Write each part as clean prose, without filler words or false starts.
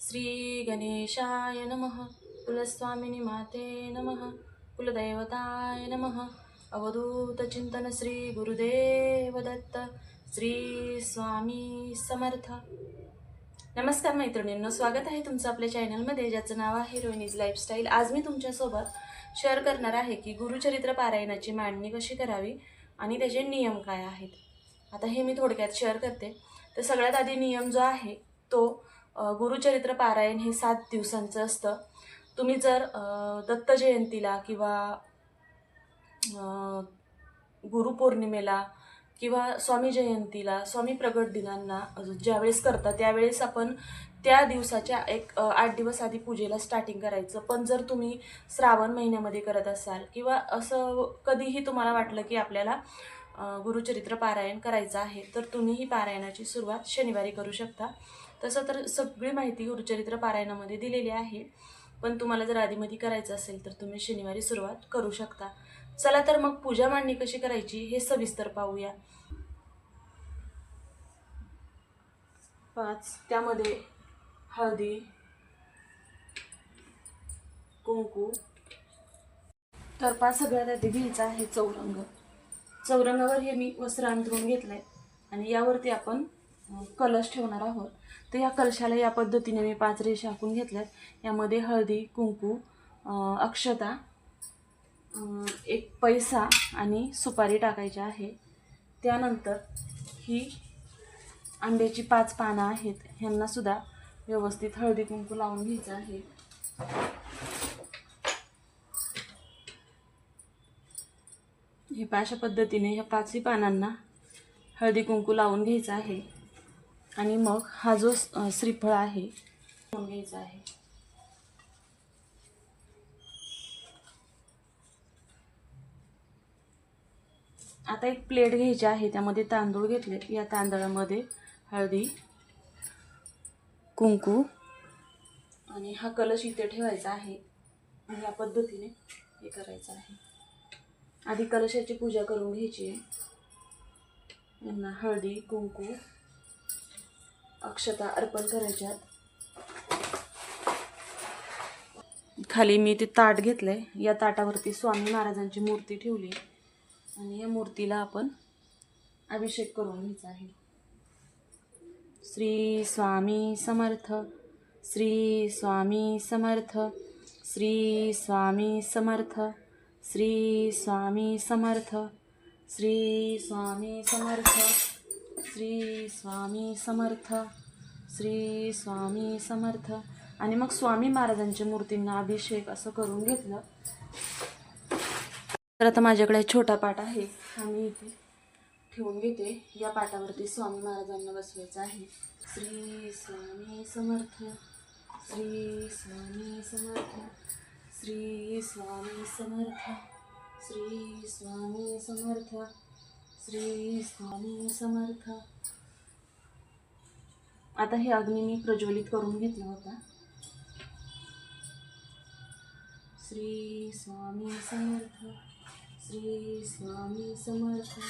श्री गणेशाय नमः। कुलस्वामिनी माते नमः। कुलदैवताय नमः। अवधूत चिंतन श्री गुरुदेव दत्त। श्री स्वामी समर्थ। नमस्कार मैत्रिणींनो, स्वागत आहे तुमचं आपल्या चॅनलमध्ये, ज्याचं नाव आहे रोहिणीज लाईफस्टाईल। आज मी तुमच्यासोबत शेअर करणार आहे की गुरुचरित्र पारायणाची मांडणी कशी करावी आणि त्याचे नियम काय आहेत। आता हे मी थोडक्यात शेअर करते। तर सगळ्यात आधी नियम जो आहे तो गुरुचरित्र पारायण हे 7 दिवसांचं असतं। तुम्ही जर दत्त जयंतीला किंवा गुरुपौर्णिमेला किंवा स्वामी जयंतीला, स्वामी प्रगट दिनांना ज्यावेळेस करता त्यावेळेस आपण त्या दिवसाच्या 8 दिवस आधी पूजेला स्टार्टिंग करायचं। पण जर तुम्ही श्रावण महिन्यामध्ये करत असाल किंवा असं कधीही तुम्हाला वाटलं की आपल्याला गुरुचरित्र पारायण करायचं आहे, तर तुम्ही ही पारायणाची सुरुवात शनिवारी करू शकता। तसं तर सगळी माहिती गुरुचरित्र पारायणामध्ये दिलेली आहे, पण तुम्हाला जर आधीमध्ये करायचं असेल तर तुम्ही शनिवारी सुरुवात करू शकता। चला तर मग पूजा मांडणी कशी करायची हे सविस्तर पाहूया। 5 त्यामध्ये हळदी, कुंकू, तर 5 सगळ्यात आधी घ्यायचा आहे चौरंग। चौरंगावर हे मी वस्त्र अंथरून घेतलंय आणि यावरती आपण कलश ठेवणार आहोत। तर या कलशाला या पद्धतीने मी 5 रेषा आखून घेतल्यात। यामध्ये हळदी, कुंकू, अक्षता, एक पैसा आणि सुपारी टाकायची आहे। त्यानंतर ही आंब्याची 5 पानं आहेत, ह्यांना सुद्धा व्यवस्थित हळदी कुंकू लावून घ्यायचं आहे। हे अशा पद्धतीने ह्या 5ही पानांना हळदी कुंकू लावून घ्यायचं आहे आणि मग हा जो श्रीफळ आहे तो घ्यायचा आहे। आता एक प्लेट घ्यायची आहे, त्यामध्ये तांदूळ घेतले। या तांदळामध्ये हळदी, कुंकू आणि हा कलश इथे ठेवायचा आहे आणि या पद्धतीने हे करायचं आहे। आधी कलशाची पूजा करून घ्यायची आहे। यांना हळदी, कुंकू, अक्षता अर्पण करायच्यात। खाली मी ते ताट घेतलंय, या ताटावरती स्वामी महाराजांची मूर्ती ठेवली आणि या मूर्तीला आपण अभिषेक करून घ्यायचा आहे। श्री स्वामी समर्थ, श्री स्वामी समर्थ, श्री स्वामी समर्थ, श्री स्वामी समर्थ, श्री स्वामी समर्थ, श्री स्वामी समर्थ, श्री स्वामी समर्थ। आणि मग स्वामी महाराजांच्या मूर्तींना अभिषेक असं करून घेतलं। तर आता माझ्याकडे छोटा पाट आहे, हा मी इथे ठेवून घेते। या पाटावरती स्वामी महाराजांना बसवायचं आहे। श्री स्वामी समर्थ, श्री स्वामी समर्थ, श्री स्वामी समर्थ, श्री स्वामी समर्थ, श्री स्वामी समर्थ। आता हे अग्नी मी प्रज्वलित करून घेतला होता। श्री स्वामी समर्थ, श्री स्वामी समर्थ,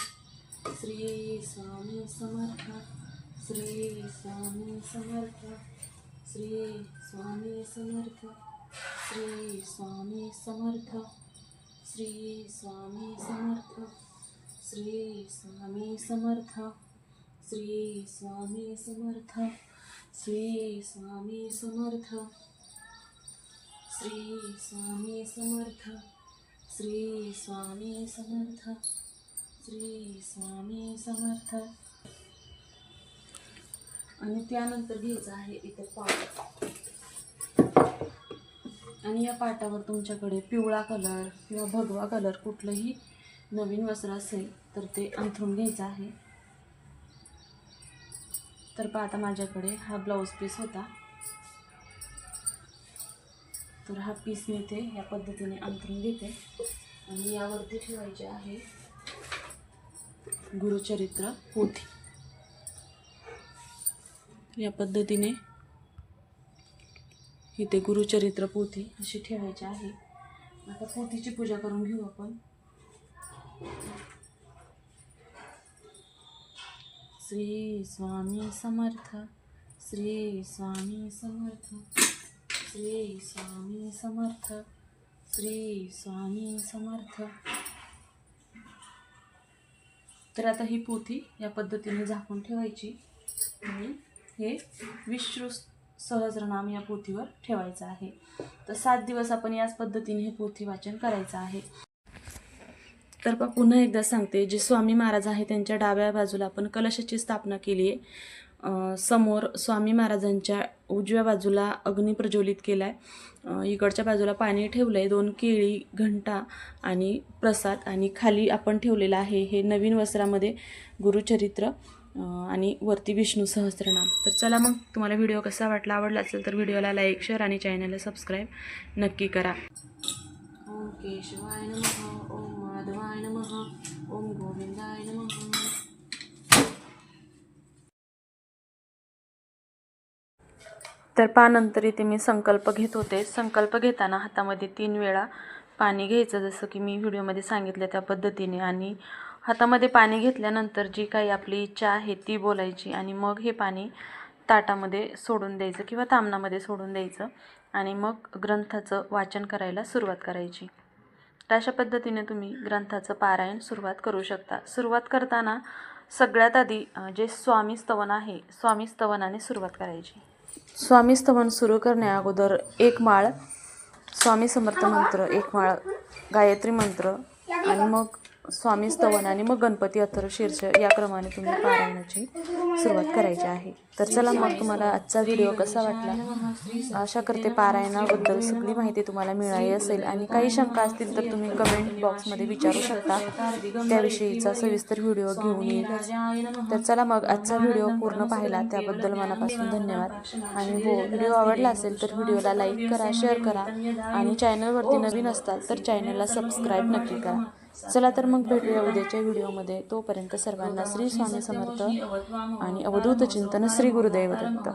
श्री स्वामी समर्थ, श्री स्वामी समर्थ, श्री स्वामी समर्थ, श्री स्वामी समर्थ, श्री स्वामी समर्थ, श्री स्वामी समर्थ, श्री स्वामी समर्थ, श्री स्वामी समर्थ, श्री स्वामी समर्थ, श्री स्वामी समर्थ, श्री स्वामी समर्थ। आणि त्यानंतर घ्यायचं आहे इथे पाट आणि या पाटावर तुमच्याकडे पिवळा कलर किंवा भगवा कलर कुठलंही नवीन वस्त्र असेल तर ते अंथरून घ्यायचं आहे। तर आता माझ्याकडे हा ब्लाऊज पीस होता, तर हा पीस मी इथे या पद्धतीने अंथरून घेते आणि यावरती ठेवायचे आहे गुरुचरित्र पोथी। या पद्धतीने इथे गुरुचरित्र पोथी अशी ठेवायची आहे। आता पोथीची पूजा करून घेऊ आपण। श्री स्वामी समर्थ, श्री स्वामी समर्थ. श्री स्वामी समर्थ. श्री स्वामी समर्थ. तर आता ही पोथी या पद्धतीने झाकून ठेवायची आणि हे विष्णू सहस्रनाम या पोथीवर ठेवायचं आहे. तर 7 दिवस आपण याच पद्धतीने हे पोथी वाचन करायचं आहे. तर पुन्हा एकदा सांगते, जे स्वामी महाराज आहे त्यांच्या डाव्या बाजूला आपण कलशाची स्थापना केली आहे. समोर स्वामी महाराजांच्या उजव्या बाजूला अग्नी प्रज्वलित केला आहे. इकडच्या बाजूला पाणी ठेवलं आहे, 2 केळी, घंटा आणि प्रसाद, आणि खाली आपण ठेवलेलं आहे हे नवीन वस्त्रामध्ये गुरुचरित्र आणि वरती विष्णू सहस्त्रनाम. तर चला मग, तुम्हाला व्हिडिओ कसा वाटला, आवडला असेल तर व्हिडिओला लाईक, शेअर आणि चॅनलला सबस्क्राईब नक्की करा. ओम केशवाय नमः. ओम माधवाय नमः. ओम गोविंदाय नमः. तर नंतर इथे मी संकल्प घेत होते. संकल्प घेताना हातामध्ये 3 वेळा पाणी घ्यायचं, जसं की मी व्हिडिओमध्ये सांगितलं त्या पद्धतीने. आणि हातामध्ये पाणी घेतल्यानंतर जी काही आपली इच्छा आहे ती बोलायची आणि मग हे पाणी ताटामध्ये सोडून द्यायचं किंवा तामणामध्ये सोडून द्यायचं आणि मग ग्रंथाचं वाचन करायला सुरुवात करायची. तर अशा पद्धतीने तुम्ही ग्रंथाचं पारायण सुरुवात करू शकता. सुरुवात करताना सगळ्यात आधी जे स्वामी स्तवन आहे, स्वामी स्तवनाने सुरुवात करायची. स्वामी स्तवन सुरू करण्या अगोदर 1 माळ स्वामी समर्थ मंत्र, 1 माळ गायत्री मंत्र आणि मग स्वामी स्तवन आणि मग गणपती अथर्वशीर्ष या क्रमाने तुम्ही पारायणाची सुरुवात करायची आहे. तर चला मग, तुम्हाला आजचा व्हिडिओ कसा वाटला. आशा करते पारायणाबद्दल सगळी माहिती तुम्हाला मिळाली असेल आणि काही शंका असतील तर तुम्ही कमेंट बॉक्समध्ये विचारू शकता. त्याविषयीचा सविस्तर व्हिडिओ घेऊन येईल. तर चला मग, आजचा व्हिडिओ पूर्ण पाहिला त्याबद्दल मनापासून धन्यवाद. आणि हो, व्हिडिओ आवडला असेल तर व्हिडिओला लाईक करा, शेअर करा आणि चॅनलवरती नवीन असताल तर चॅनलला सबस्क्राईब नक्की करा. चला तर मग, भेटूया उद्याच्या व्हिडिओमध्ये. तोपर्यंत सर्वांना श्री स्वामी समर्थ आणि अवधूत चिंतन. श्री गुरुदेव दत्त.